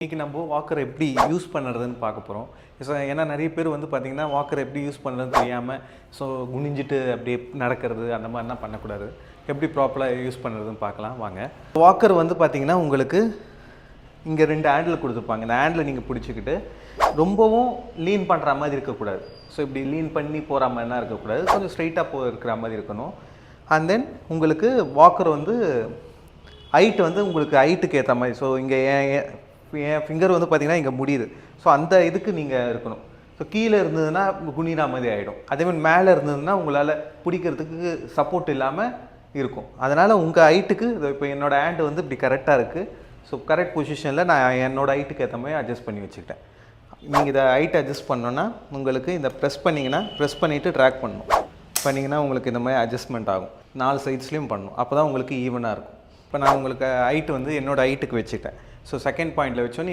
இன்றைக்கி நம்ம வாக்கர் எப்படி யூஸ் பண்ணுறதுன்னு பார்க்க போகிறோம். ஸோ ஏன்னா நிறைய பேர் வந்து பார்த்திங்கன்னா வாக்கர் எப்படி யூஸ் பண்ணுறதுன்னு தெரியாமல் ஸோ குனிஞ்சிட்டு அப்படியே நடக்கிறது அந்த மாதிரிலாம் பண்ணக்கூடாது. எப்படி ப்ராப்பராக யூஸ் பண்ணுறதுன்னு பார்க்கலாம் வாங்க. வாக்கர் வந்து பார்த்திங்கன்னா உங்களுக்கு இங்கே 2 ஹேண்டில் கொடுத்துருப்பாங்க. இந்த ஹேண்டில் நீங்கள் பிடிச்சிக்கிட்டு ரொம்பவும் லீன் பண்ணுற மாதிரி இருக்கக்கூடாது. ஸோ இப்படி லீன் பண்ணி போகிற மாதிரிலாம் இருக்கக்கூடாது. கொஞ்சம் ஸ்ட்ரைட்டாக இருக்கிற மாதிரி இருக்கணும். அண்ட் தென் உங்களுக்கு வாக்கர் வந்து ஹைட் வந்து உங்களுக்கு ஹைட்டுக்கு ஏற்ற மாதிரி. ஸோ இங்கே என் ஃபிங்கர் வந்து பார்த்திங்கன்னா இங்கே முடியுது. ஸோ அந்த இதுக்கு நீங்கள் இருக்கணும். ஸோ கீழே இருந்ததுன்னா குனினா மாதிரி ஆகிடும். அதேமாதிரி மேலே இருந்ததுன்னா உங்களால் பிடிக்கிறதுக்கு சப்போர்ட் இல்லாமல் இருக்கும். அதனால் உங்கள் ஹைட்டுக்கு இப்போ என்னோடய ஹேண்டு வந்து இப்படி கரெக்டாக இருக்குது. ஸோ கரெக்ட் பொசிஷனில் நான் என்னோடய ஹைட்டுக்கு ஏற்ற மாதிரி அட்ஜஸ்ட் பண்ணி வச்சுக்கிட்டேன். நீங்கள் இதை ஹைட் அட்ஜஸ்ட் பண்ணோன்னா உங்களுக்கு இந்த ப்ரெஸ் பண்ணிங்கன்னா ப்ரெஸ் பண்ணிவிட்டு ட்ராக் பண்ணணும். பண்ணிங்கன்னா உங்களுக்கு இந்த மாதிரி அட்ஜஸ்ட்மெண்ட் ஆகும். 4 சைட்ஸ்லேயும் பண்ணணும். அப்போ தான் உங்களுக்கு ஈவனாக இருக்கும். இப்போ நான் உங்களுக்கு ஹைட்டு வந்து என்னோடய ஹைட்டுக்கு வச்சுட்டேன். ஸோ செகண்ட் பாயிண்டில் வச்சோன்னே